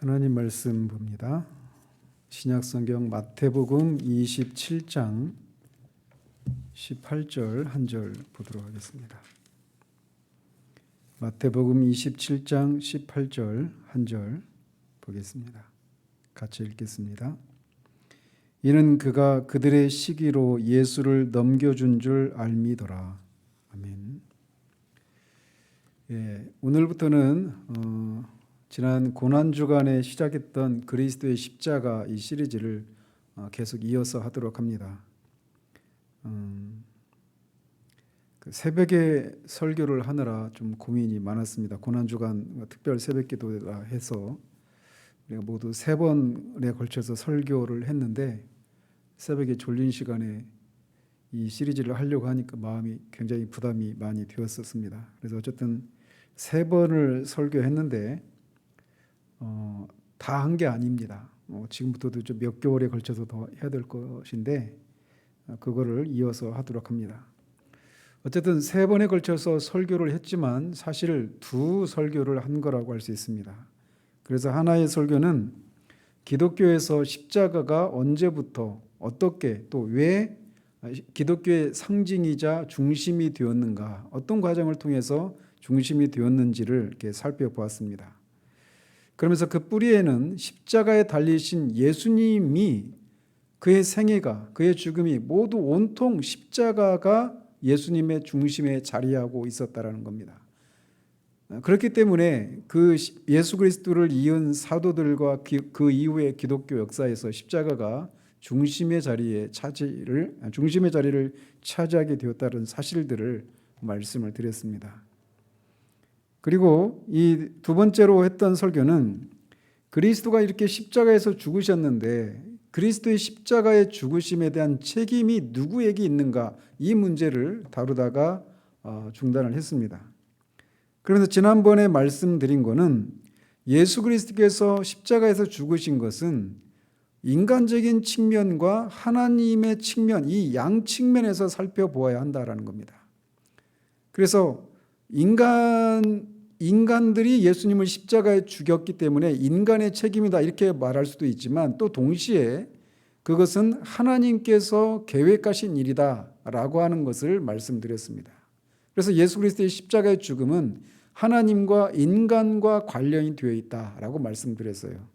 하나님 말씀 봅니다. 신약성경 마태복음 27장 18절 한 절 보도록 하겠습니다. 마태복음 27장 18절 한 절 보겠습니다. 같이 읽겠습니다. 이는 그가 그들의 시기로 예수를 넘겨준 줄 알미더라. 아멘. 오늘부터는 지난 고난주간에 시작했던 그리스도의 십자가 이 시리즈를 계속 이어서 하도록 합니다. 새벽에 설교를 하느라 좀 고민이 많았습니다. 고난주간 특별 새벽기도라 해서 우리가 모두 3번에 걸쳐서 설교를 했는데 새벽에 졸린 시간에 이 시리즈를 하려고 하니까 마음이 굉장히 부담이 많이 되었었습니다. 그래서 어쨌든 3번을 설교했는데 다 한 게 아닙니다. 지금부터도 좀 몇 개월에 걸쳐서 더 해야 될 것인데 그거를 이어서 하도록 합니다. 어쨌든 3번에 걸쳐서 설교를 했지만 사실 2 설교를 한 거라고 할 수 있습니다. 그래서 하나의 설교는 기독교에서 십자가가 언제부터 어떻게 또 왜 기독교의 상징이자 중심이 되었는가, 어떤 과정을 통해서 중심이 되었는지를 이렇게 살펴보았습니다. 그러면서 그 뿌리에는 십자가에 달리신 예수님이 그의 생애가, 그의 죽음이 모두 온통 십자가가 예수님의 중심에 자리하고 있었다라는 겁니다. 그렇기 때문에 그 예수 그리스도를 이은 사도들과 그 이후의 기독교 역사에서 십자가가 중심의 자리를 차지하게 되었다는 사실들을 말씀을 드렸습니다. 그리고 이 2번째로 했던 설교는 그리스도가 이렇게 십자가에서 죽으셨는데 그리스도의 십자가의 죽으심에 대한 책임이 누구에게 있는가, 이 문제를 다루다가 중단을 했습니다. 그래서 지난번에 말씀드린 거는 예수 그리스도께서 십자가에서 죽으신 것은 인간적인 측면과 하나님의 측면, 이 양 측면에서 살펴보아야 한다라는 겁니다. 그래서 인간들이 예수님을 십자가에 죽였기 때문에 인간의 책임이다 이렇게 말할 수도 있지만 또 동시에 그것은 하나님께서 계획하신 일이다라고 하는 것을 말씀드렸습니다. 그래서 예수 그리스도의 십자가의 죽음은 하나님과 인간과 관련이 되어 있다라고 말씀드렸어요.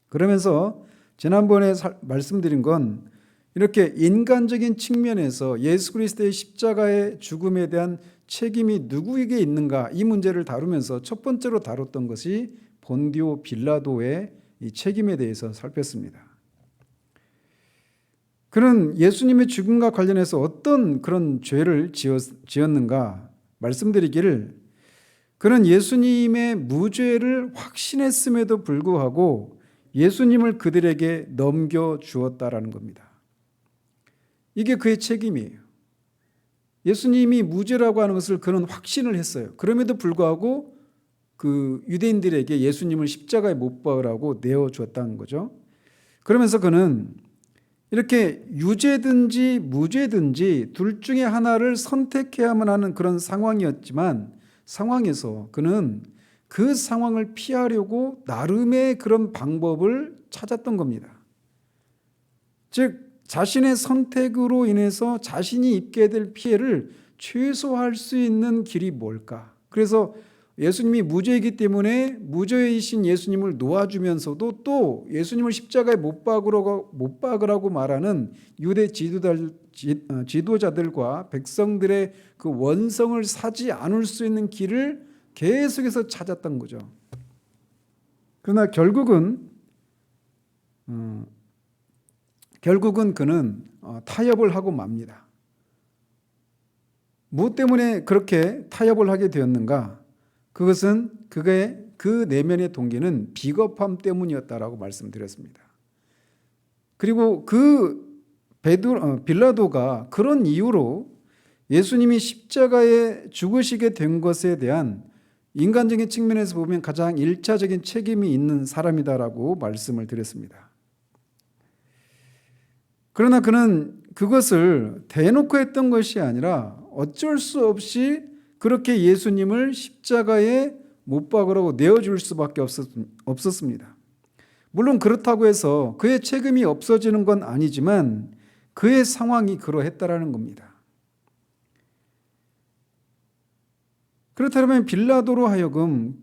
그러면서 지난번에 말씀드린 건 이렇게 인간적인 측면에서 예수 그리스도의 십자가의 죽음에 대한 책임이 누구에게 있는가, 이 문제를 다루면서 첫 번째로 다뤘던 것이 본디오 빌라도의 이 책임에 대해서 살폈습니다. 그는 예수님의 죽음과 관련해서 어떤 그런 죄를 지었는가 말씀드리기를, 그는 예수님의 무죄를 확신했음에도 불구하고 예수님을 그들에게 넘겨주었다라는 겁니다. 이게 그의 책임이에요. 예수님이 무죄라고 하는 것을 그는 확신을 했어요. 그럼에도 불구하고 그 유대인들에게 예수님을 십자가에 못 박으라고 내어주었다는 거죠. 그러면서 그는 이렇게 유죄든지 무죄든지 둘 중에 하나를 선택해야만 하는 그런 상황에서 그는 그 상황을 피하려고 나름의 그런 방법을 찾았던 겁니다. 즉 자신의 선택으로 인해서 자신이 입게 될 피해를 최소화할 수 있는 길이 뭘까? 그래서 예수님이 무죄이기 때문에 무죄이신 예수님을 놓아주면서도 또 예수님을 십자가에 못 박으라고 말하는 유대 지도자들과 백성들의 그 원성을 사지 않을 수 있는 길을 계속해서 찾았던 거죠. 그러나 결국은 그는 타협을 하고 맙니다. 무엇 때문에 그렇게 타협을 하게 되었는가? 그것은 그의 그 내면의 동기는 비겁함 때문이었다라고 말씀드렸습니다. 그리고 빌라도가 그런 이유로 예수님이 십자가에 죽으시게 된 것에 대한 인간적인 측면에서 보면 가장 1차적인 책임이 있는 사람이다라고 말씀을 드렸습니다. 그러나 그는 그것을 대놓고 했던 것이 아니라 어쩔 수 없이 그렇게 예수님을 십자가에 못 박으라고 내어줄 수밖에 없었습니다. 물론 그렇다고 해서 그의 책임이 없어지는 건 아니지만 그의 상황이 그러했다라는 겁니다. 그렇다면 빌라도로 하여금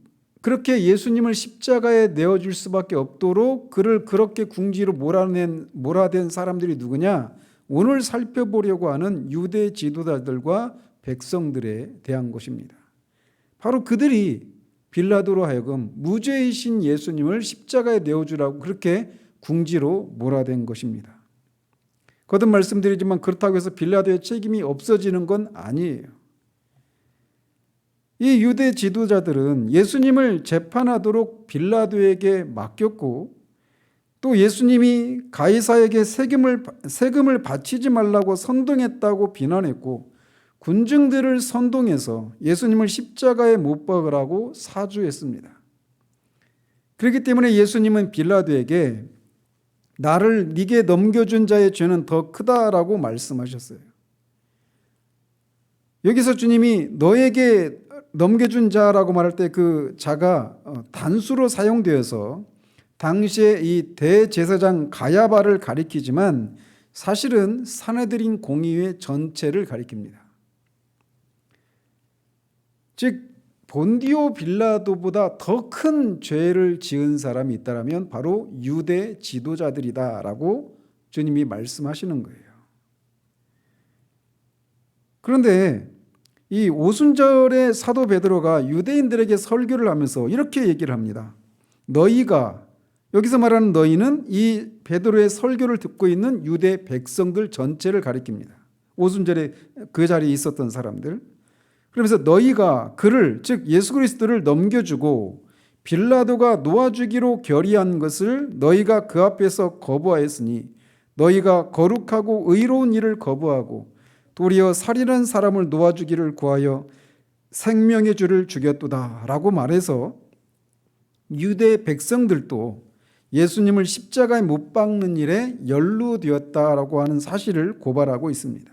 그렇게 예수님을 십자가에 내어줄 수밖에 없도록 그를 그렇게 궁지로 몰아댄 사람들이 누구냐? 오늘 살펴보려고 하는 유대 지도자들과 백성들에 대한 것입니다. 바로 그들이 빌라도로 하여금 무죄이신 예수님을 십자가에 내어주라고 그렇게 궁지로 몰아댄 것입니다. 거듭 말씀드리지만 그렇다고 해서 빌라도의 책임이 없어지는 건 아니에요. 이 유대 지도자들은 예수님을 재판하도록 빌라도에게 맡겼고 또 예수님이 가이사에게 세금을 바치지 말라고 선동했다고 비난했고 군중들을 선동해서 예수님을 십자가에 못 박으라고 사주했습니다. 그렇기 때문에 예수님은 빌라도에게 나를 네게 넘겨준 자의 죄는 더 크다라고 말씀하셨어요. 여기서 주님이 너에게 넘겨준 자라고 말할 때 그 자가 단수로 사용되어서 당시에 이 대제사장 가야바를 가리키지만 사실은 산헤드린 공의회 전체를 가리킵니다. 즉 본디오 빌라도보다 더 큰 죄를 지은 사람이 있다면 바로 유대 지도자들이다라고 주님이 말씀하시는 거예요. 그런데 이 오순절에 사도 베드로가 유대인들에게 설교를 하면서 이렇게 얘기를 합니다. 너희가, 여기서 말하는 너희는 이 베드로의 설교를 듣고 있는 유대 백성들 전체를 가리킵니다. 오순절에 그 자리에 있었던 사람들. 그러면서 너희가 그를, 즉 예수 그리스도를 넘겨주고 빌라도가 놓아주기로 결의한 것을 너희가 그 앞에서 거부하였으니 너희가 거룩하고 의로운 일을 거부하고 도리어 살인한 사람을 놓아주기를 구하여 생명의 주를 죽였도다 라고 말해서 유대 백성들도 예수님을 십자가에 못 박는 일에 연루되었다라고 하는 사실을 고발하고 있습니다.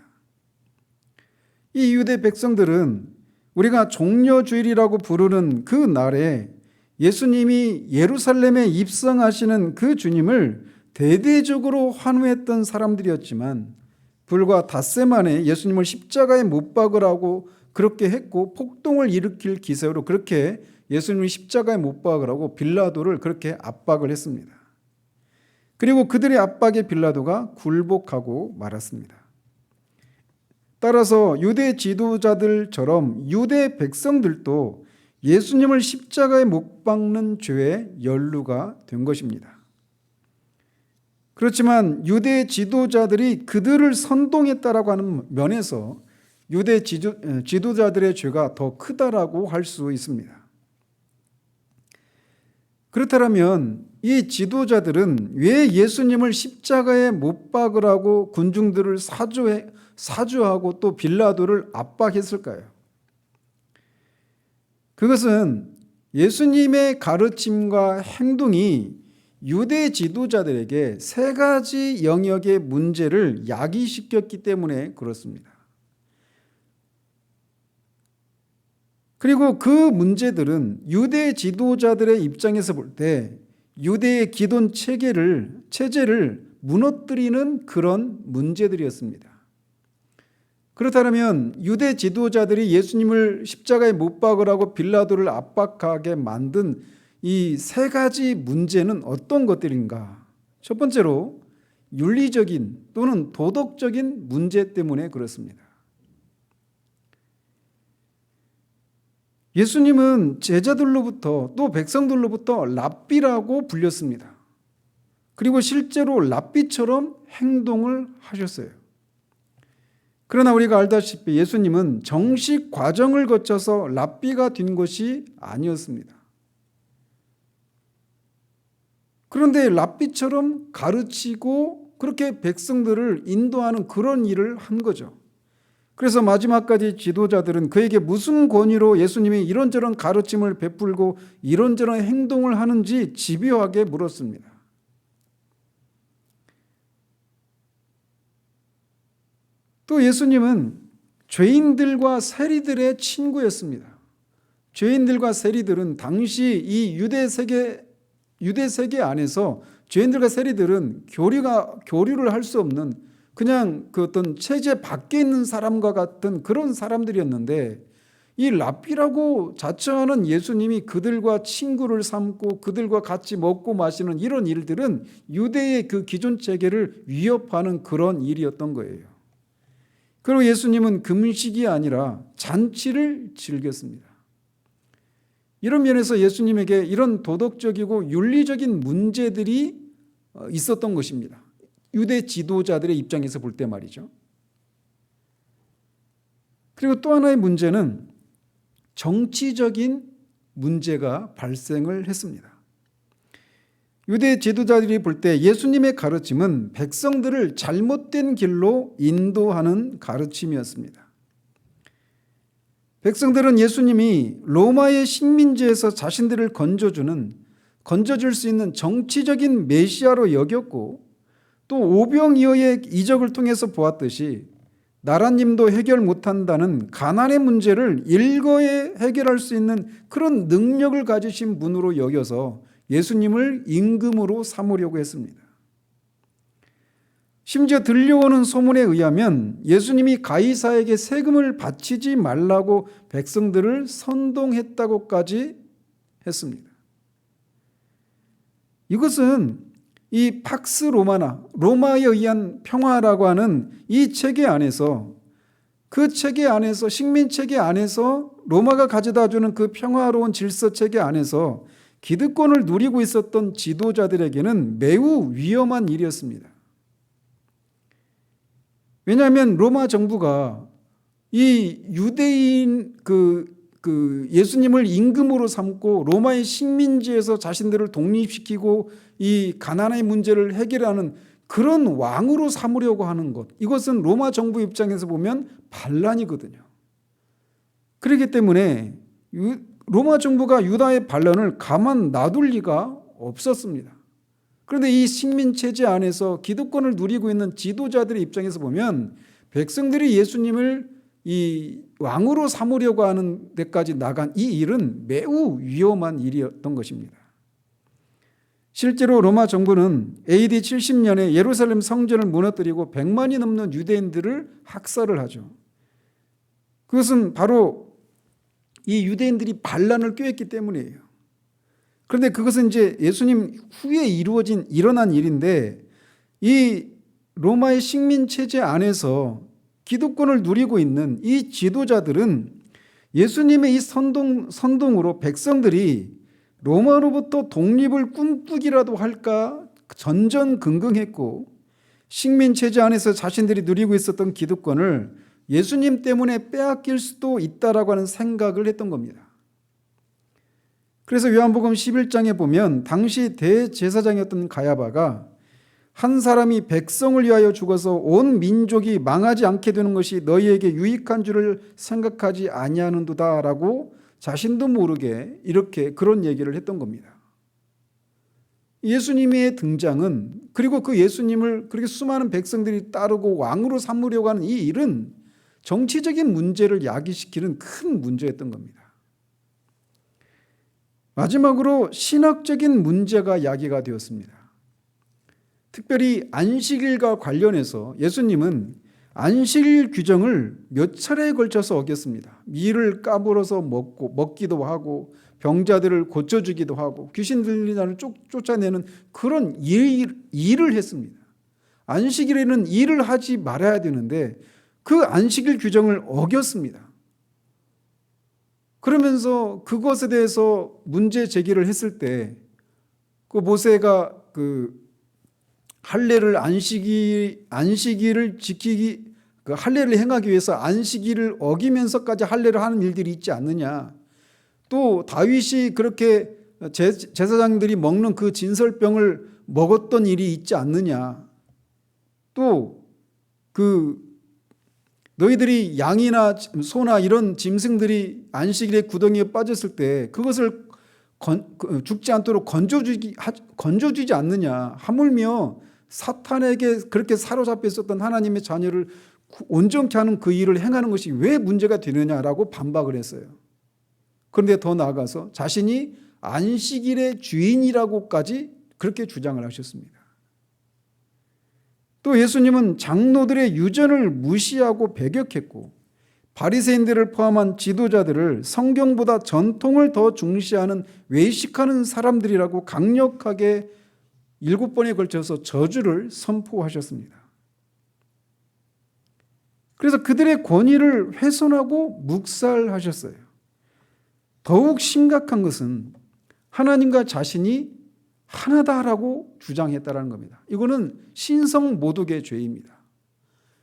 이 유대 백성들은 우리가 종려주일이라고 부르는 그 날에 예수님이 예루살렘에 입성하시는 그 주님을 대대적으로 환호했던 사람들이었지만 불과 닷새 만에 예수님을 십자가에 못 박으라고 그렇게 했고 폭동을 일으킬 기세로 그렇게 예수님을 십자가에 못 박으라고 빌라도를 그렇게 압박을 했습니다. 그리고 그들의 압박에 빌라도가 굴복하고 말았습니다. 따라서 유대 지도자들처럼 유대 백성들도 예수님을 십자가에 못 박는 죄에 연루가 된 것입니다. 그렇지만 유대 지도자들이 그들을 선동했다라고 하는 면에서 유대 지도자들의 죄가 더 크다라고 할 수 있습니다. 그렇다면 이 지도자들은 왜 예수님을 십자가에 못 박으라고 군중들을 사주하고 또 빌라도를 압박했을까요? 그것은 예수님의 가르침과 행동이 유대 지도자들에게 세 가지 영역의 문제를 야기시켰기 때문에 그렇습니다. 그리고 그 문제들은 유대 지도자들의 입장에서 볼 때 유대의 기존 체제를 무너뜨리는 그런 문제들이었습니다. 그렇다면 유대 지도자들이 예수님을 십자가에 못 박으라고 빌라도를 압박하게 만든 이 세 가지 문제는 어떤 것들인가? 첫 번째로 윤리적인 또는 도덕적인 문제 때문에 그렇습니다. 예수님은 제자들로부터 또 백성들로부터 랍비라고 불렸습니다. 그리고 실제로 랍비처럼 행동을 하셨어요. 그러나 우리가 알다시피 예수님은 정식 과정을 거쳐서 랍비가 된 것이 아니었습니다. 그런데 랍비처럼 가르치고 그렇게 백성들을 인도하는 그런 일을 한 거죠. 그래서 마지막까지 지도자들은 그에게 무슨 권위로 예수님이 이런저런 가르침을 베풀고 이런저런 행동을 하는지 집요하게 물었습니다. 또 예수님은 죄인들과 세리들의 친구였습니다. 죄인들과 세리들은 당시 이 유대 세계 안에서 죄인들과 세리들은 교류를 할 수 없는 그냥 그 어떤 체제 밖에 있는 사람과 같은 그런 사람들이었는데, 이 랍비라고 자처하는 예수님이 그들과 친구를 삼고 그들과 같이 먹고 마시는 이런 일들은 유대의 그 기존 체계를 위협하는 그런 일이었던 거예요. 그리고 예수님은 금식이 아니라 잔치를 즐겼습니다. 이런 면에서 예수님에게 이런 도덕적이고 윤리적인 문제들이 있었던 것입니다. 유대 지도자들의 입장에서 볼 때 말이죠. 그리고 또 하나의 문제는 정치적인 문제가 발생을 했습니다. 유대 지도자들이 볼 때 예수님의 가르침은 백성들을 잘못된 길로 인도하는 가르침이었습니다. 백성들은 예수님이 로마의 식민지에서 자신들을 건져줄 수 있는 정치적인 메시아로 여겼고, 또 오병이어의 이적을 통해서 보았듯이 나라님도 해결 못한다는 가난의 문제를 일거에 해결할 수 있는 그런 능력을 가지신 분으로 여겨서 예수님을 임금으로 삼으려고 했습니다. 심지어 들려오는 소문에 의하면 예수님이 가이사에게 세금을 바치지 말라고 백성들을 선동했다고까지 했습니다. 이것은 이 팍스 로마나 로마에 의한 평화라고 하는 이 체계 안에서, 그 체계 안에서, 식민 체계 안에서 로마가 가져다 주는 그 평화로운 질서 체계 안에서 기득권을 누리고 있었던 지도자들에게는 매우 위험한 일이었습니다. 왜냐하면 로마 정부가 이 유대인 예수님을 임금으로 삼고 로마의 식민지에서 자신들을 독립시키고 이 가난의 문제를 해결하는 그런 왕으로 삼으려고 하는 것, 이것은 로마 정부 입장에서 보면 반란이거든요. 그렇기 때문에 로마 정부가 유다의 반란을 가만 놔둘 리가 없었습니다. 그런데 이 식민체제 안에서 기득권을 누리고 있는 지도자들의 입장에서 보면 백성들이 예수님을 이 왕으로 삼으려고 하는 데까지 나간 이 일은 매우 위험한 일이었던 것입니다. 실제로 로마 정부는 AD 70년에 예루살렘 성전을 무너뜨리고 100만이 넘는 유대인들을 학살을 하죠. 그것은 바로 이 유대인들이 반란을 꾀했기 때문이에요. 그런데 그것은 이제 예수님 후에 일어난 일인데, 이 로마의 식민 체제 안에서 기득권을 누리고 있는 이 지도자들은 예수님의 이 선동으로 백성들이 로마로부터 독립을 꿈꾸기라도 할까 전전긍긍했고, 식민 체제 안에서 자신들이 누리고 있었던 기득권을 예수님 때문에 빼앗길 수도 있다라고 하는 생각을 했던 겁니다. 그래서 요한복음 11장에 보면 당시 대제사장이었던 가야바가 한 사람이 백성을 위하여 죽어서 온 민족이 망하지 않게 되는 것이 너희에게 유익한 줄을 생각하지 아니하는도다라고 자신도 모르게 이렇게 그런 얘기를 했던 겁니다. 예수님의 등장은, 그리고 그 예수님을 그렇게 수많은 백성들이 따르고 왕으로 삼으려고 하는 이 일은 정치적인 문제를 야기시키는 큰 문제였던 겁니다. 마지막으로 신학적인 문제가 야기가 되었습니다. 특별히 안식일과 관련해서 예수님은 안식일 규정을 몇 차례에 걸쳐서 어겼습니다. 밀을 까불어서 먹기도 하고, 병자들을 고쳐주기도 하고, 귀신 들린 자를 쫓아내는 그런 일을 했습니다. 안식일에는 일을 하지 말아야 되는데 그 안식일 규정을 어겼습니다. 그러면서 그것에 대해서 문제 제기를 했을 때 그 모세가 할례를 안식일을 지키기, 그 할례를 행하기 위해서 안식일을 어기면서까지 할례를 하는 일들이 있지 않느냐. 또 다윗이 그렇게 제사장들이 먹는 그 진설병을 먹었던 일이 있지 않느냐. 또 너희들이 양이나 소나 이런 짐승들이 안식일의 구덩이에 빠졌을 때 그것을 죽지 않도록 건져주지 않느냐. 하물며 사탄에게 그렇게 사로잡혀 있었던 하나님의 자녀를 온전케 하는 그 일을 행하는 것이 왜 문제가 되느냐라고 반박을 했어요. 그런데 더 나아가서 자신이 안식일의 주인이라고까지 그렇게 주장을 하셨습니다. 또 예수님은 장로들의 유전을 무시하고 배격했고 바리새인들을 포함한 지도자들을 성경보다 전통을 더 중시하는 외식하는 사람들이라고 강력하게 7번에 걸쳐서 저주를 선포하셨습니다. 그래서 그들의 권위를 훼손하고 묵살하셨어요. 더욱 심각한 것은 하나님과 자신이 하나다라고 주장했다라는 겁니다. 이거는 신성모독의 죄입니다.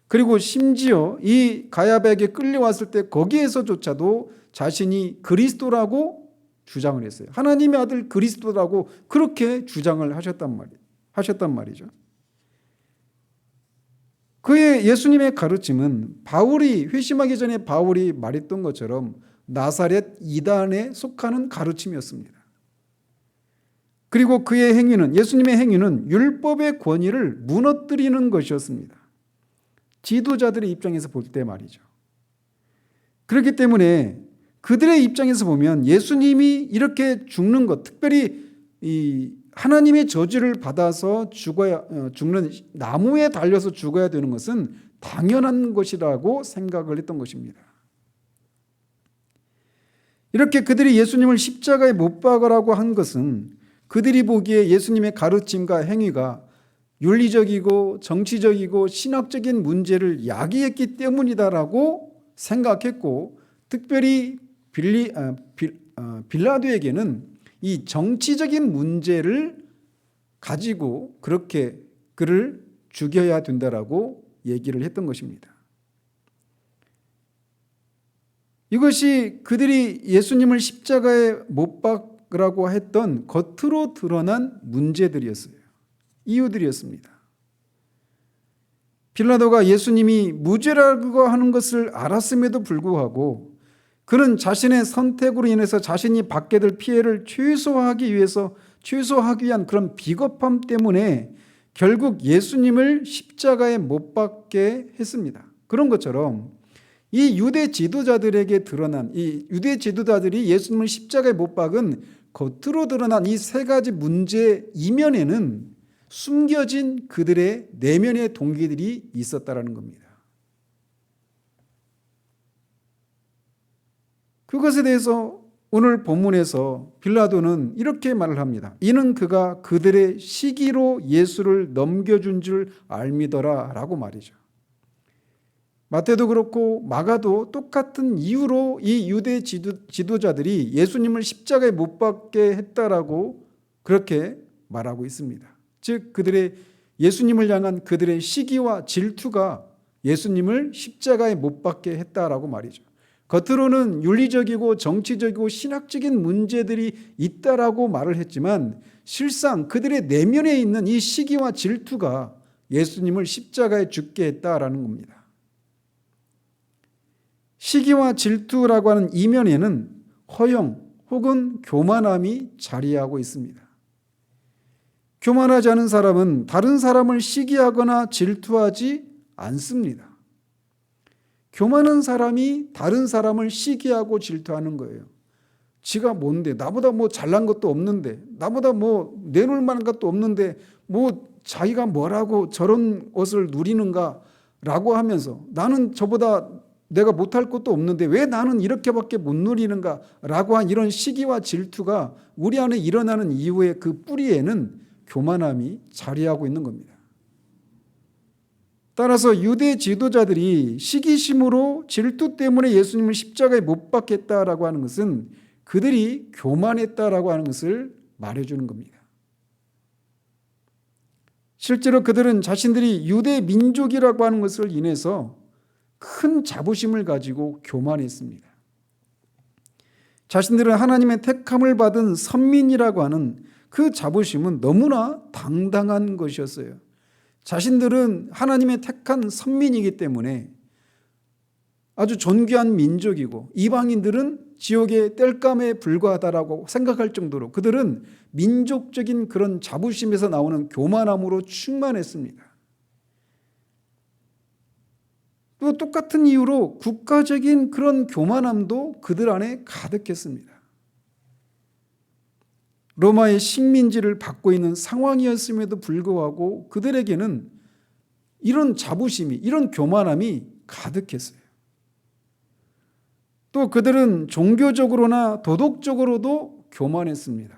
그리고 심지어 이 가야바에게 끌려왔을 때 거기에서조차도 자신이 그리스도라고 주장을 했어요. 하나님의 아들 그리스도라고 그렇게 주장을 하셨단 말이죠. 그의 예수님의 가르침은 바울이 회심하기 전에 바울이 말했던 것처럼 나사렛 이단에 속하는 가르침이었습니다. 그리고 그의 행위는, 예수님의 행위는 율법의 권위를 무너뜨리는 것이었습니다. 지도자들의 입장에서 볼 때 말이죠. 그렇기 때문에 그들의 입장에서 보면 예수님이 이렇게 죽는 것, 특별히 이 하나님의 저주를 받아서 죽는 나무에 달려서 죽어야 되는 것은 당연한 것이라고 생각을 했던 것입니다. 이렇게 그들이 예수님을 십자가에 못 박으라고 한 것은 그들이 보기에 예수님의 가르침과 행위가 윤리적이고 정치적이고 신학적인 문제를 야기했기 때문이다라고 생각했고, 특별히 빌라도에게는 이 정치적인 문제를 가지고 그렇게 그를 죽여야 된다라고 얘기를 했던 것입니다. 이것이 그들이 예수님을 십자가에 못 박으라고 했던 겉으로 드러난 문제들이었어요. 이유들이었습니다. 빌라도가 예수님이 무죄라고 하는 것을 알았음에도 불구하고 그는 자신의 선택으로 인해서 자신이 받게 될 피해를 최소화하기 위한 그런 비겁함 때문에 결국 예수님을 십자가에 못 박게 했습니다. 그런 것처럼 이 유대 지도자들에게 드러난, 이 유대 지도자들이 예수님을 십자가에 못 박은 겉으로 드러난 이 세 가지 문제 이면에는 숨겨진 그들의 내면의 동기들이 있었다라는 겁니다. 그것에 대해서 오늘 본문에서 빌라도는 이렇게 말을 합니다. 이는 그가 그들의 시기로 예수를 넘겨준 줄 알미더라 라고 말이죠. 마태도 그렇고 마가도 똑같은 이유로 이 유대 지도자들이 예수님을 십자가에 못 박게 했다라고 그렇게 말하고 있습니다. 즉 그들의 예수님을 향한 그들의 시기와 질투가 예수님을 십자가에 못 박게 했다라고 말이죠. 겉으로는 윤리적이고 정치적이고 신학적인 문제들이 있다라고 말을 했지만 실상 그들의 내면에 있는 이 시기와 질투가 예수님을 십자가에 죽게 했다라는 겁니다. 시기와 질투라고 하는 이면에는 허영 혹은 교만함이 자리하고 있습니다. 교만하지 않은 사람은 다른 사람을 시기하거나 질투하지 않습니다. 교만한 사람이 다른 사람을 시기하고 질투하는 거예요. 지가 뭔데, 나보다 뭐 잘난 것도 없는데, 나보다 뭐 내놓을 만한 것도 없는데 뭐 자기가 뭐라고 저런 것을 누리는가 라고 하면서 나는 저보다 내가 못할 것도 없는데 왜 나는 이렇게밖에 못 누리는가 라고 한 이런 시기와 질투가 우리 안에 일어나는 이유의 그 뿌리에는 교만함이 자리하고 있는 겁니다. 따라서 유대 지도자들이 시기심으로 질투 때문에 예수님을 십자가에 못 박겠다라고 하는 것은 그들이 교만했다라고 하는 것을 말해주는 겁니다. 실제로 그들은 자신들이 유대 민족이라고 하는 것을 인해서 큰 자부심을 가지고 교만했습니다. 자신들은 하나님의 택함을 받은 선민이라고 하는 그 자부심은 너무나 당당한 것이었어요. 자신들은 하나님의 택한 선민이기 때문에 아주 존귀한 민족이고 이방인들은 지옥의 땔감에 불과하다라고 생각할 정도로 그들은 민족적인 그런 자부심에서 나오는 교만함으로 충만했습니다. 또 똑같은 이유로 국가적인 그런 교만함도 그들 안에 가득했습니다. 로마의 식민지를 받고 있는 상황이었음에도 불구하고 그들에게는 이런 자부심이, 이런 교만함이 가득했어요. 또 그들은 종교적으로나 도덕적으로도 교만했습니다.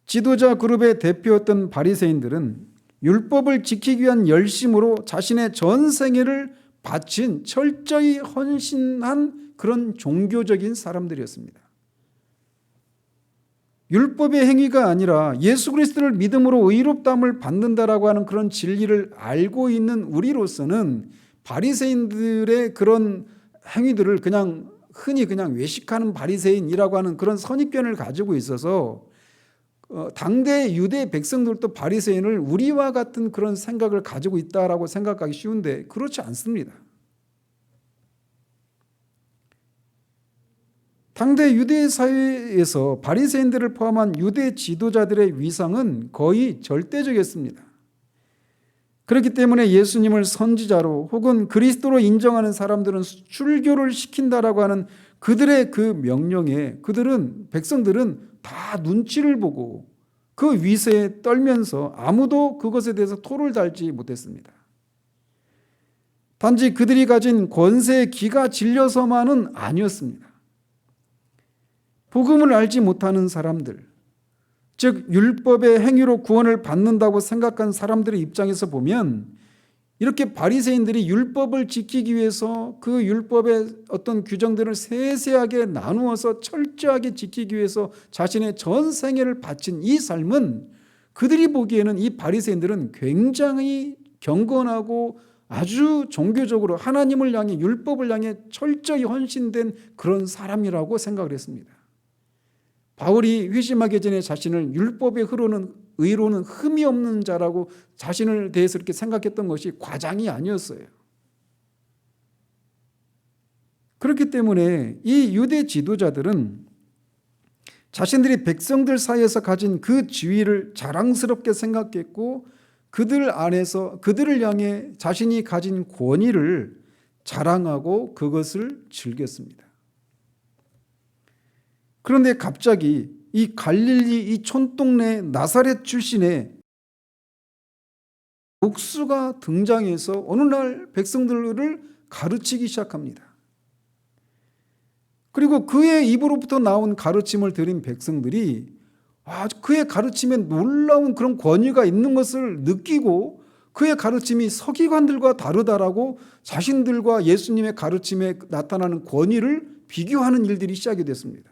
지도자 그룹의 대표였던 바리새인들은 율법을 지키기 위한 열심으로 자신의 전 생애를 바친 철저히 헌신한 그런 종교적인 사람들이었습니다. 율법의 행위가 아니라 예수 그리스도를 믿음으로 의롭다함을 받는다라고 하는 그런 진리를 알고 있는 우리로서는 바리새인들의 그런 행위들을 그냥 흔히 그냥 외식하는 바리새인이라고 하는 그런 선입견을 가지고 있어서 당대 유대 백성들도 바리새인을 우리와 같은 그런 생각을 가지고 있다라고 생각하기 쉬운데 그렇지 않습니다. 당대 유대 사회에서 바리새인들을 포함한 유대 지도자들의 위상은 거의 절대적이었습니다. 그렇기 때문에 예수님을 선지자로 혹은 그리스도로 인정하는 사람들은 출교를 시킨다라고 하는 그들의 그 명령에 백성들은 다 눈치를 보고 그 위세에 떨면서 아무도 그것에 대해서 토를 달지 못했습니다. 단지 그들이 가진 권세에 기가 질려서만은 아니었습니다. 복음을 알지 못하는 사람들, 즉 율법의 행위로 구원을 받는다고 생각한 사람들의 입장에서 보면 이렇게 바리새인들이 율법을 지키기 위해서 그 율법의 어떤 규정들을 세세하게 나누어서 철저하게 지키기 위해서 자신의 전 생애를 바친 이 삶은 그들이 보기에는 이 바리새인들은 굉장히 경건하고 아주 종교적으로 하나님을 향해 율법을 향해 철저히 헌신된 그런 사람이라고 생각을 했습니다. 바울이 회심하기 전에 자신을 율법에 의로는 흠이 없는 자라고 자신을 대해서 이렇게 생각했던 것이 과장이 아니었어요. 그렇기 때문에 이 유대 지도자들은 자신들이 백성들 사이에서 가진 그 지위를 자랑스럽게 생각했고 그들 안에서 그들을 향해 자신이 가진 권위를 자랑하고 그것을 즐겼습니다. 그런데 갑자기 이 갈릴리 이 촌동네 나사렛 출신의 목수가 등장해서 어느 날 백성들을 가르치기 시작합니다. 그리고 그의 입으로부터 나온 가르침을 들은 백성들이 그의 가르침에 놀라운 그런 권위가 있는 것을 느끼고 그의 가르침이 서기관들과 다르다라고 자신들과 예수님의 가르침에 나타나는 권위를 비교하는 일들이 시작이 됐습니다.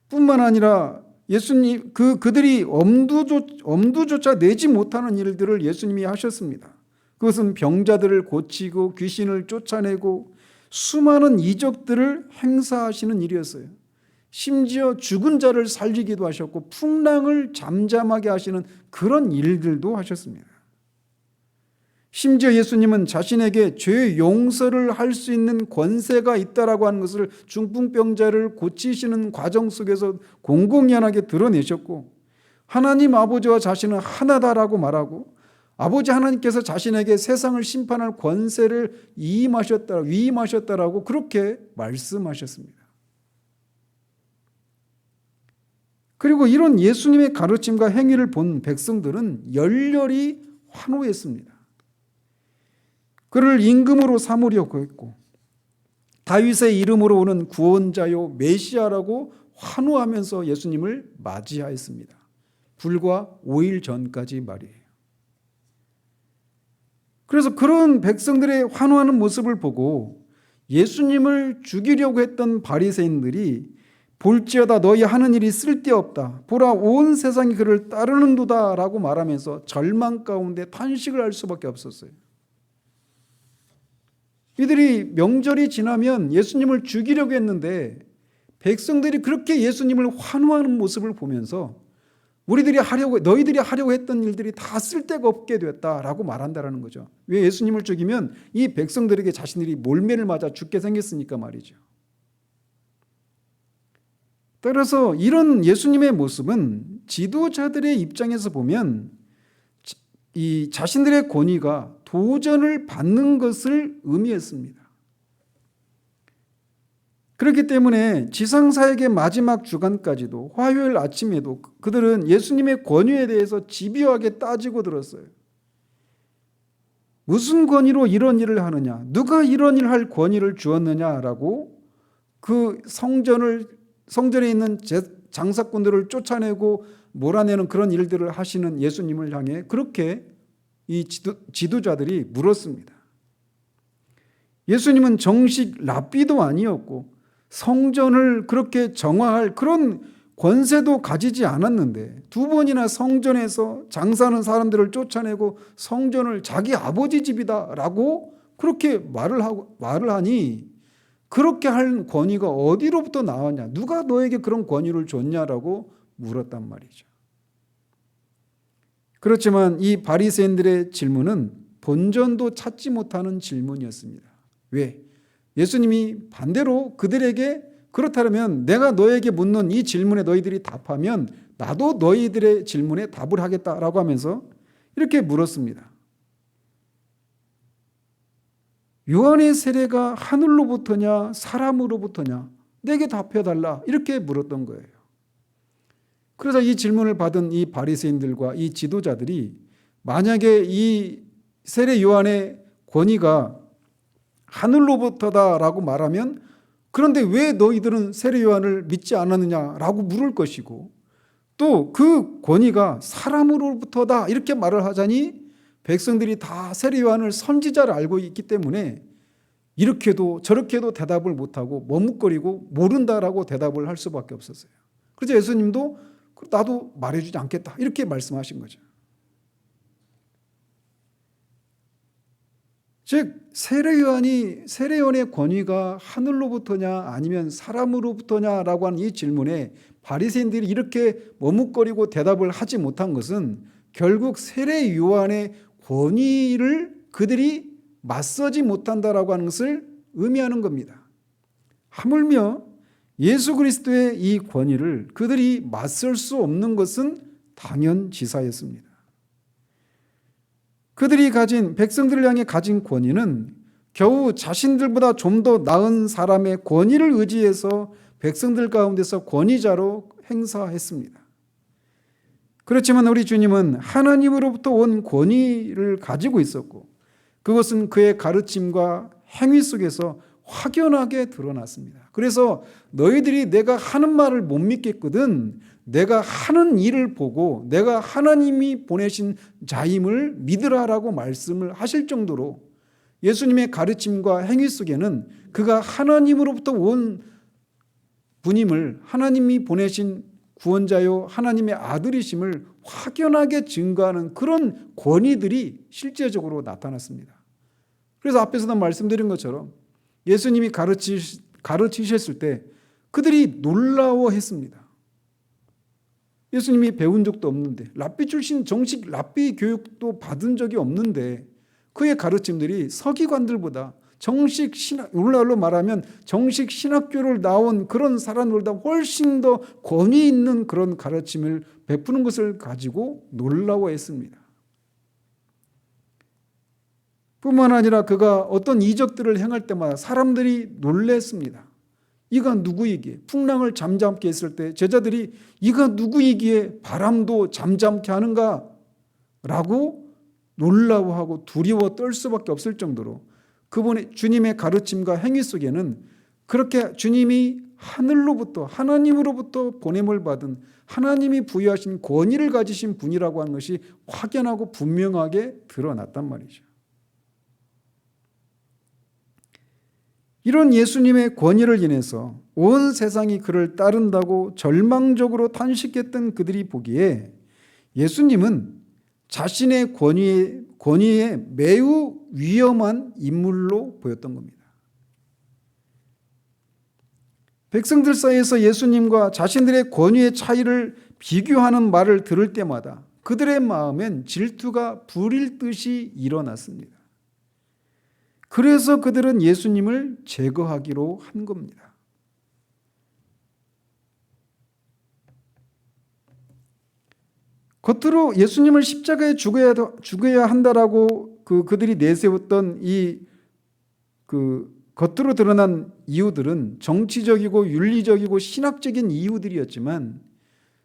뿐만 아니라 예수님 그들이 엄두조차 내지 못하는 일들을 예수님이 하셨습니다. 그것은 병자들을 고치고 귀신을 쫓아내고 수많은 이적들을 행사하시는 일이었어요. 심지어 죽은 자를 살리기도 하셨고 풍랑을 잠잠하게 하시는 그런 일들도 하셨습니다. 심지어 예수님은 자신에게 죄 용서를 할 수 있는 권세가 있다라고 하는 것을 중풍병자를 고치시는 과정 속에서 공공연하게 드러내셨고 하나님 아버지와 자신은 하나다라고 말하고 아버지 하나님께서 자신에게 세상을 심판할 권세를 위임하셨다라고 그렇게 말씀하셨습니다. 그리고 이런 예수님의 가르침과 행위를 본 백성들은 열렬히 환호했습니다. 그를 임금으로 삼으려고 했고 다윗의 이름으로 오는 구원자요 메시아라고 환호하면서 예수님을 맞이하였습니다. 불과 5일 전까지 말이에요. 그래서 그런 백성들의 환호하는 모습을 보고 예수님을 죽이려고 했던 바리새인들이 볼지어다 너희 하는 일이 쓸데없다. 보라 온 세상이 그를 따르는도다라고 말하면서 절망 가운데 탄식을 할 수밖에 없었어요. 이들이 명절이 지나면 예수님을 죽이려고 했는데 백성들이 그렇게 예수님을 환호하는 모습을 보면서 너희들이 하려고 했던 일들이 다 쓸데가 없게 됐다라고 말한다라는 거죠. 왜 예수님을 죽이면 이 백성들에게 자신들이 몰매를 맞아 죽게 생겼으니까 말이죠. 따라서 이런 예수님의 모습은 지도자들의 입장에서 보면 이 자신들의 권위가 도전을 받는 것을 의미했습니다. 그렇기 때문에 지상사역의 마지막 주간까지도 화요일 아침에도 그들은 예수님의 권위에 대해서 집요하게 따지고 들었어요. 무슨 권위로 이런 일을 하느냐? 누가 이런 일을 할 권위를 주었느냐라고 그 성전에 있는 장사꾼들을 쫓아내고 몰아내는 그런 일들을 하시는 예수님을 향해 그렇게 이 지도자들이 물었습니다. 예수님은 정식 랍비도 아니었고 성전을 그렇게 정화할 그런 권세도 가지지 않았는데 두 번이나 성전에서 장사하는 사람들을 쫓아내고 성전을 자기 아버지 집이다라고 그렇게 말을 하니 그렇게 할 권위가 어디로부터 나왔냐? 누가 너에게 그런 권위를 줬냐라고 물었단 말이죠. 그렇지만 이 바리새인들의 질문은 본전도 찾지 못하는 질문이었습니다. 왜? 예수님이 반대로 그들에게 그렇다면 내가 너에게 묻는 이 질문에 너희들이 답하면 나도 너희들의 질문에 답을 하겠다라고 하면서 이렇게 물었습니다. 요한의 세례가 하늘로부터냐 사람으로부터냐 내게 답해달라 이렇게 물었던 거예요. 그래서 이 질문을 받은 이 바리새인들과 이 지도자들이 만약에 이 세례 요한의 권위가 하늘로부터다라고 말하면 그런데 왜 너희들은 세례 요한을 믿지 않았느냐라고 물을 것이고 또 그 권위가 사람으로부터다 이렇게 말을 하자니 백성들이 다 세례 요한을 선지자를 알고 있기 때문에 이렇게도 저렇게도 대답을 못하고 머뭇거리고 모른다라고 대답을 할 수밖에 없었어요. 그래서 예수님도 나도 말해주지 않겠다 이렇게 말씀하신 거죠. 즉 세례 요한의 권위가 하늘로부터냐 아니면 사람으로부터냐라고 하는 이 질문에 바리새인들이 이렇게 머뭇거리고 대답을 하지 못한 것은 결국 세례 요한의 권위를 그들이 맞서지 못한다라고 하는 것을 의미하는 겁니다. 하물며 예수 그리스도의 이 권위를 그들이 맞설 수 없는 것은 당연지사였습니다. 그들이 가진 백성들을 향해 가진 권위는 겨우 자신들보다 좀 더 나은 사람의 권위를 의지해서 백성들 가운데서 권위자로 행사했습니다. 그렇지만 우리 주님은 하나님으로부터 온 권위를 가지고 있었고 그것은 그의 가르침과 행위 속에서 확연하게 드러났습니다. 그래서 너희들이 내가 하는 말을 못 믿겠거든 내가 하는 일을 보고 내가 하나님이 보내신 자임을 믿으라라고 말씀을 하실 정도로 예수님의 가르침과 행위 속에는 그가 하나님으로부터 온 분임을 하나님이 보내신 구원자요 하나님의 아들이심을 확연하게 증거하는 그런 권위들이 실제적으로 나타났습니다. 그래서 앞에서도 말씀드린 것처럼 예수님이 가르치셨을 때 그들이 놀라워했습니다. 예수님이 배운 적도 없는데 랍비 출신 정식 랍비 교육도 받은 적이 없는데 그의 가르침들이 서기관들보다 정식 오늘날로 말하면 정식 신학교를 나온 그런 사람들보다 훨씬 더 권위 있는 그런 가르침을 베푸는 것을 가지고 놀라워했습니다. 뿐만 아니라 그가 어떤 이적들을 행할 때마다 사람들이 놀랬습니다. 이가 누구이기에 풍랑을 잠잠케 했을 때 제자들이 이가 누구이기에 바람도 잠잠케 하는가 라고 놀라워하고 두려워 떨 수밖에 없을 정도로 그분의 주님의 가르침과 행위 속에는 그렇게 주님이 하늘로부터 하나님으로부터 보냄을 받은 하나님이 부여하신 권위를 가지신 분이라고 하는 것이 확연하고 분명하게 드러났단 말이죠. 이런 예수님의 권위를 인해서 온 세상이 그를 따른다고 절망적으로 탄식했던 그들이 보기에 예수님은 자신의 권위에 매우 위험한 인물로 보였던 겁니다. 백성들 사이에서 예수님과 자신들의 권위의 차이를 비교하는 말을 들을 때마다 그들의 마음엔 질투가 불일 듯이 일어났습니다. 그래서 그들은 예수님을 제거하기로 한 겁니다. 겉으로 예수님을 십자가에 죽여야 한다라고 그들이 내세웠던 이 겉으로 드러난 이유들은 정치적이고 윤리적이고 신학적인 이유들이었지만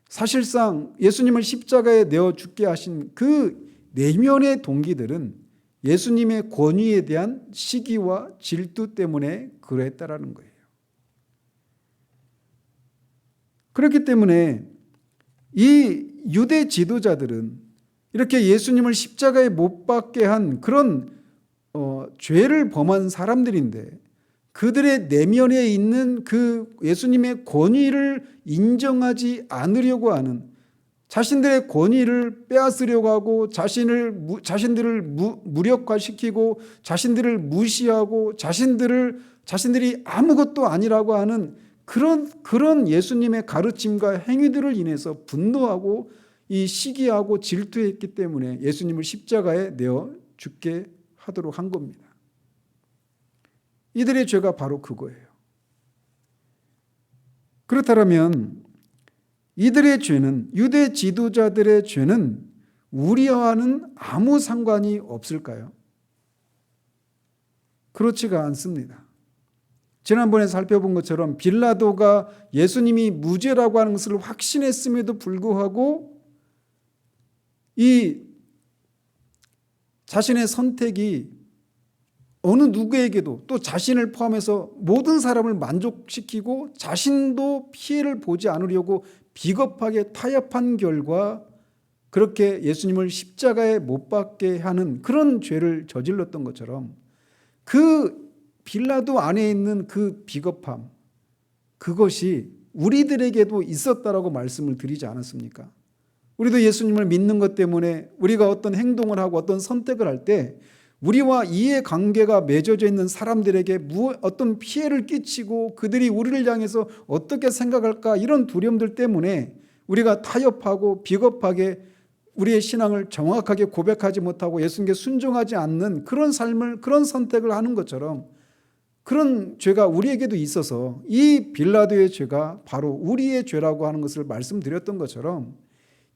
사실상 예수님을 십자가에 내어 죽게 하신 그 내면의 동기들은 예수님의 권위에 대한 시기와 질투 때문에 그러했다라는 거예요. 그렇기 때문에 이 유대 지도자들은 이렇게 예수님을 십자가에 못 박게 한 그런 죄를 범한 사람들인데 그들의 내면에 있는 그 예수님의 권위를 인정하지 않으려고 하는, 자신들의 권위를 빼앗으려고 하고 자신들을 무력화시키고 자신들을 무시하고 자신들이 아무것도 아니라고 하는 그런 예수님의 가르침과 행위들을 인해서 분노하고 이 시기하고 질투했기 때문에 예수님을 십자가에 내어 죽게 하도록 한 겁니다. 이들의 죄가 바로 그거예요. 그렇다면 이들의 죄는, 유대 지도자들의 죄는 우리와는 아무 상관이 없을까요? 그렇지가 않습니다. 지난번에 살펴본 것처럼 빌라도가 예수님이 무죄라고 하는 것을 확신했음에도 불구하고 이 자신의 선택이 어느 누구에게도, 또 자신을 포함해서 모든 사람을 만족시키고 자신도 피해를 보지 않으려고 비겁하게 타협한 결과 그렇게 예수님을 십자가에 못 박게 하는 그런 죄를 저질렀던 것처럼 그 빌라도 안에 있는 그 비겁함, 그것이 우리들에게도 있었다라고 말씀을 드리지 않았습니까? 우리도 예수님을 믿는 것 때문에 우리가 어떤 행동을 하고 어떤 선택을 할 때 우리와 이해관계가 맺어져 있는 사람들에게 어떤 피해를 끼치고 그들이 우리를 향해서 어떻게 생각할까, 이런 두려움들 때문에 우리가 타협하고 비겁하게 우리의 신앙을 정확하게 고백하지 못하고 예수님께 순종하지 않는 그런 삶을, 그런 선택을 하는 것처럼 그런 죄가 우리에게도 있어서 이 빌라도의 죄가 바로 우리의 죄라고 하는 것을 말씀드렸던 것처럼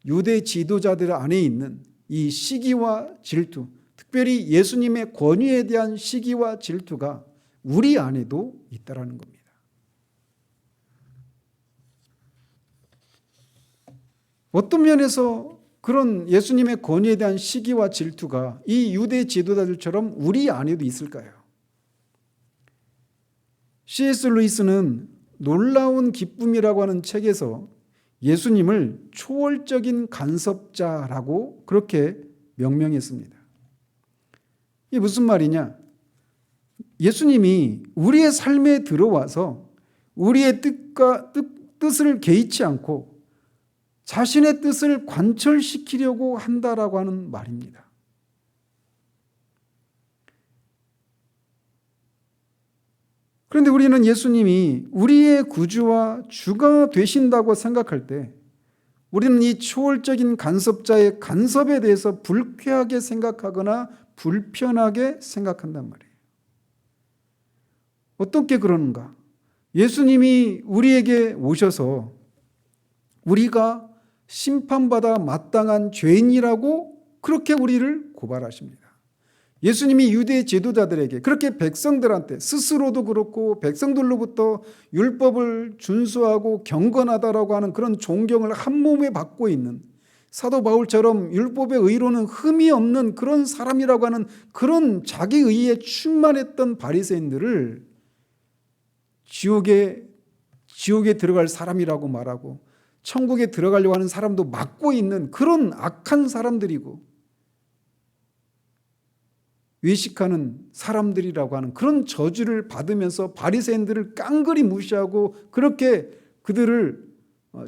유대 지도자들 안에 있는 이 시기와 질투, 특별히 예수님의 권위에 대한 시기와 질투가 우리 안에도 있다라는 겁니다. 어떤 면에서 그런 예수님의 권위에 대한 시기와 질투가 이 유대 지도자들처럼 우리 안에도 있을까요? C.S. 루이스는 놀라운 기쁨이라고 하는 책에서 예수님을 초월적인 간섭자라고 그렇게 명명했습니다. 이게 무슨 말이냐? 예수님이 우리의 삶에 들어와서 우리의 뜻을 개의치 않고 자신의 뜻을 관철시키려고 한다라고 하는 말입니다. 그런데 우리는 예수님이 우리의 구주와 주가 되신다고 생각할 때 우리는 이 초월적인 간섭자의 간섭에 대해서 불쾌하게 생각하거나 불편하게 생각한단 말이에요. 어떻게 그러는가? 예수님이 우리에게 오셔서 우리가 심판받아 마땅한 죄인이라고 그렇게 우리를 고발하십니다. 예수님이 유대 지도자들에게, 그렇게 백성들한테 스스로도 그렇고 백성들로부터 율법을 준수하고 경건하다라고 하는 그런 존경을 한 몸에 받고 있는 사도 바울처럼 율법의 의로는 흠이 없는 그런 사람이라고 하는 그런 자기 의에 충만했던 바리새인들을 지옥에 들어갈 사람이라고 말하고 천국에 들어가려고 하는 사람도 막고 있는 그런 악한 사람들이고 외식하는 사람들이라고 하는 그런 저주를 받으면서 바리새인들을 깡그리 무시하고 그렇게 그들을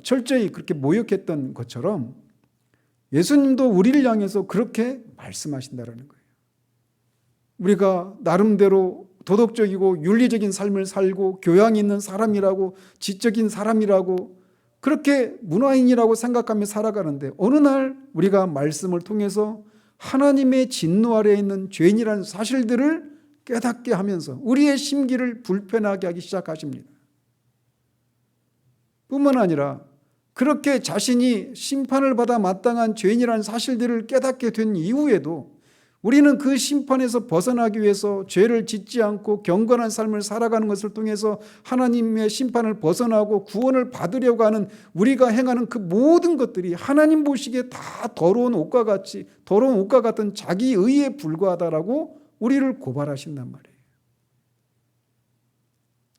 철저히 그렇게 모욕했던 것처럼 예수님도 우리를 향해서 그렇게 말씀하신다는 거예요. 우리가 나름대로 도덕적이고 윤리적인 삶을 살고 교양이 있는 사람이라고, 지적인 사람이라고, 그렇게 문화인이라고 생각하며 살아가는데 어느 날 우리가 말씀을 통해서 하나님의 진노 아래에 있는 죄인이라는 사실들을 깨닫게 하면서 우리의 심기를 불편하게 하기 시작하십니다. 뿐만 아니라 그렇게 자신이 심판을 받아 마땅한 죄인이라는 사실들을 깨닫게 된 이후에도 우리는 그 심판에서 벗어나기 위해서 죄를 짓지 않고 경건한 삶을 살아가는 것을 통해서 하나님의 심판을 벗어나고 구원을 받으려고 하는 우리가 행하는 그 모든 것들이 하나님 보시기에 다 더러운 옷과 같은 자기 의에 불과하다라고 우리를 고발하신단 말이에요.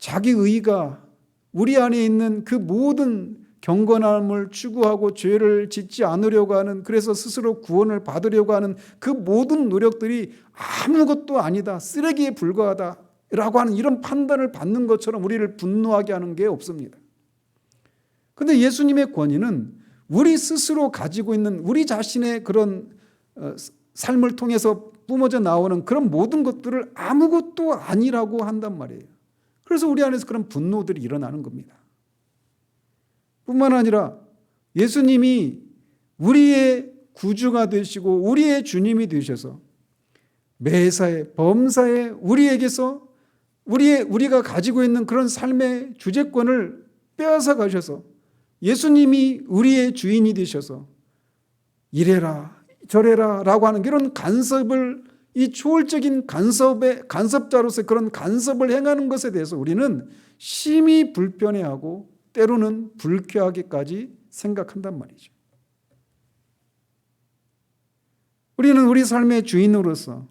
자기 의가 우리 안에 있는 그 모든 경건함을 추구하고 죄를 짓지 않으려고 하는, 그래서 스스로 구원을 받으려고 하는 그 모든 노력들이 아무것도 아니다, 쓰레기에 불과하다라고 하는 이런 판단을 받는 것처럼 우리를 분노하게 하는 게 없습니다. 그런데 예수님의 권위는 우리 스스로 가지고 있는 우리 자신의 그런 삶을 통해서 뿜어져 나오는 그런 모든 것들을 아무것도 아니라고 한단 말이에요. 그래서 우리 안에서 그런 분노들이 일어나는 겁니다. 뿐만 아니라 예수님이 우리의 구주가 되시고 우리의 주님이 되셔서 매사에 범사에 우리에게서 우리가 가지고 있는 그런 삶의 주재권을 빼앗아 가셔서 예수님이 우리의 주인이 되셔서 이래라 저래라 라고 하는 그런 간섭을, 이 초월적인 간섭자로서 그런 간섭을 행하는 것에 대해서 우리는 심히 불편해하고 때로는 불쾌하게까지 생각한단 말이죠. 우리는 우리 삶의 주인으로서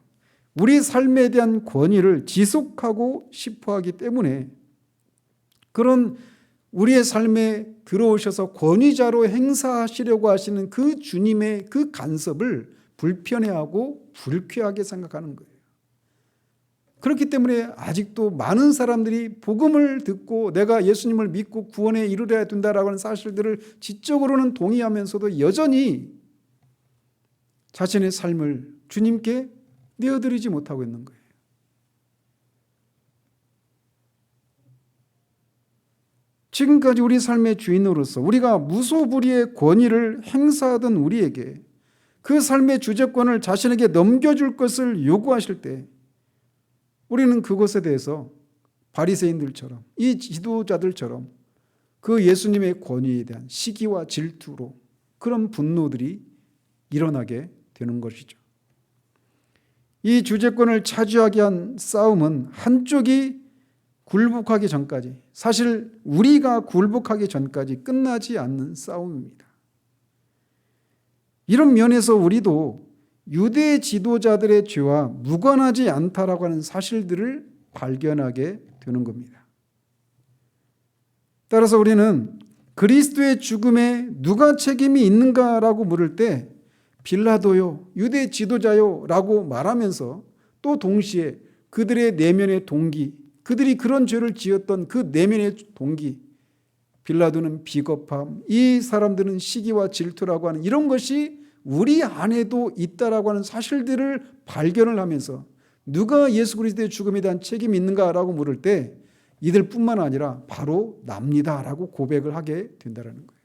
우리 삶에 대한 권위를 지속하고 싶어 하기 때문에 그런 우리의 삶에 들어오셔서 권위자로 행사하시려고 하시는 그 주님의 그 간섭을 불편해하고 불쾌하게 생각하는 거예요. 그렇기 때문에 아직도 많은 사람들이 복음을 듣고 내가 예수님을 믿고 구원에 이르러야 된다라고 하는 사실들을 지적으로는 동의하면서도 여전히 자신의 삶을 주님께 내어드리지 못하고 있는 거예요. 지금까지 우리 삶의 주인으로서 우리가 무소불위의 권위를 행사하던 우리에게 그 삶의 주재권을 자신에게 넘겨줄 것을 요구하실 때 우리는 그것에 대해서 바리새인들처럼, 이 지도자들처럼 그 예수님의 권위에 대한 시기와 질투로 그런 분노들이 일어나게 되는 것이죠. 이 주재권을 차지하게 한 싸움은 한쪽이 굴복하기 전까지, 사실 우리가 굴복하기 전까지 끝나지 않는 싸움입니다. 이런 면에서 우리도 유대 지도자들의 죄와 무관하지 않다라고 하는 사실들을 발견하게 되는 겁니다. 따라서 우리는 그리스도의 죽음에 누가 책임이 있는가라고 물을 때 빌라도요, 유대 지도자요 라고 말하면서 또 동시에 그들의 내면의 동기, 그들이 그런 죄를 지었던 그 내면의 동기, 빌라도는 비겁함, 이 사람들은 시기와 질투라고 하는 이런 것이 우리 안에도 있다라고 하는 사실들을 발견을 하면서 누가 예수 그리스도의 죽음에 대한 책임이 있는가라고 물을 때 이들뿐만 아니라 바로 납니다라고 고백을 하게 된다는 거예요.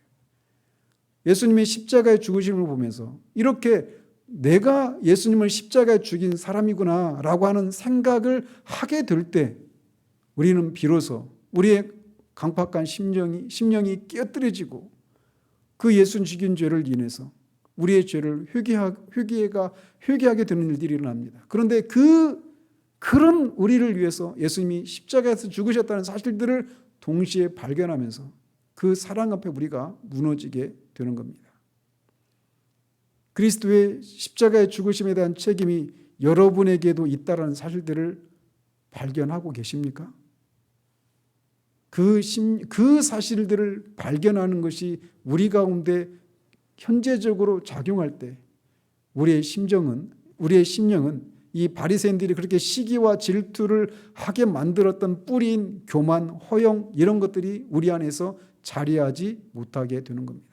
예수님의 십자가의 죽으심을 보면서 이렇게 내가 예수님을 십자가에 죽인 사람이구나라고 하는 생각을 하게 될 때 우리는 비로소 우리의 강팍한 심령이 깨어뜨려지고 그 예수 죽인 죄를 인해서 우리의 죄를 회개하게 되는 일들이 일어납니다. 그런데 그런 우리를 위해서 예수님이 십자가에서 죽으셨다는 사실들을 동시에 발견하면서 그 사랑 앞에 우리가 무너지게 되는 겁니다. 그리스도의 십자가의 죽으심에 대한 책임이 여러분에게도 있다는 사실들을 발견하고 계십니까? 그 사실들을 발견하는 것이 우리 가운데 현재적으로 작용할 때 우리의 심령은 이 바리새인들이 그렇게 시기와 질투를 하게 만들었던 뿌리인 교만, 허영 이런 것들이 우리 안에서 자리하지 못하게 되는 겁니다.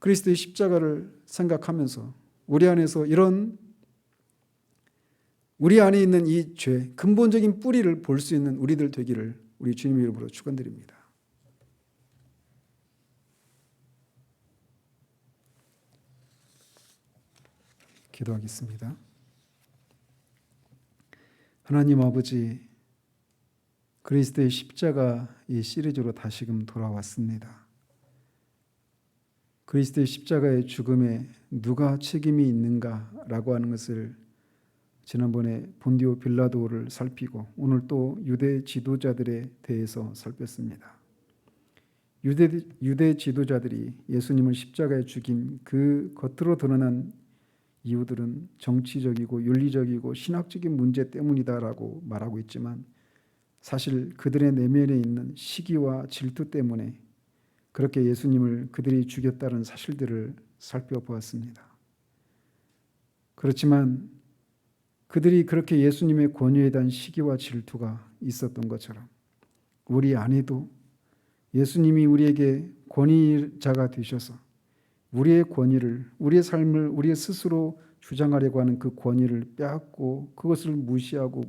그리스도의 십자가를 생각하면서 우리 안에서 우리 안에 있는 이 죄, 근본적인 뿌리를 볼 수 있는 우리들 되기를 우리 주님의 이름으로 축원드립니다. 기도하겠습니다. 하나님 아버지, 그리스도의 십자가 이 시리즈로 다시금 돌아왔습니다. 그리스도의 십자가의 죽음에 누가 책임이 있는가라고 하는 것을 지난번에 본디오 빌라도를 살피고 오늘 또 유대 지도자들에 대해서 살폈습니다. 유대 지도자들이 예수님을 십자가에 죽인 그 겉으로 드러난 이유들은 정치적이고 윤리적이고 신학적인 문제 때문이다라고 말하고 있지만 사실 그들의 내면에 있는 시기와 질투 때문에 그렇게 예수님을 그들이 죽였다는 사실들을 살펴보았습니다. 그렇지만 그들이 그렇게 예수님의 권위에 대한 시기와 질투가 있었던 것처럼 우리 안에도 예수님이 우리에게 권위자가 되셔서 우리의 권위를, 우리의 삶을 우리 스스로 주장하려고 하는 그 권위를 빼앗고 그것을 무시하고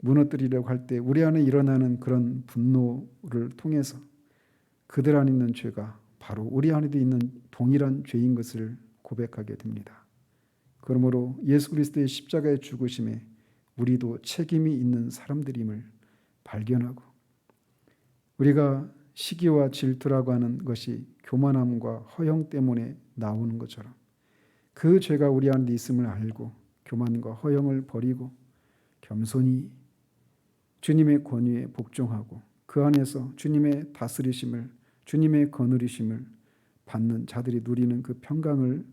무너뜨리려고 할 때 우리 안에 일어나는 그런 분노를 통해서 그들 안에 있는 죄가 바로 우리 안에도 있는 동일한 죄인 것을 고백하게 됩니다. 그러므로 예수 그리스도의 십자가의 죽으심에 우리도 책임이 있는 사람들임을 발견하고 우리가 시기와 질투라고 하는 것이 교만함과 허영 때문에 나오는 것처럼 그 죄가 우리 안에 있음을 알고 교만과 허영을 버리고 겸손히 주님의 권위에 복종하고 그 안에서 주님의 다스리심을 주님의 거느리심을 받는 자들이 누리는 그 평강을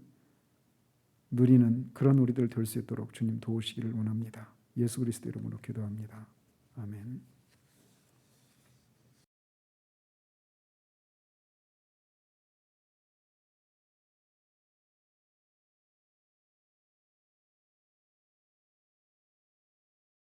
누리는 그런 우리들 될 수 있도록 주님 도우시기를 원합니다. 예수 그리스도 이름으로 기도합니다. 아멘.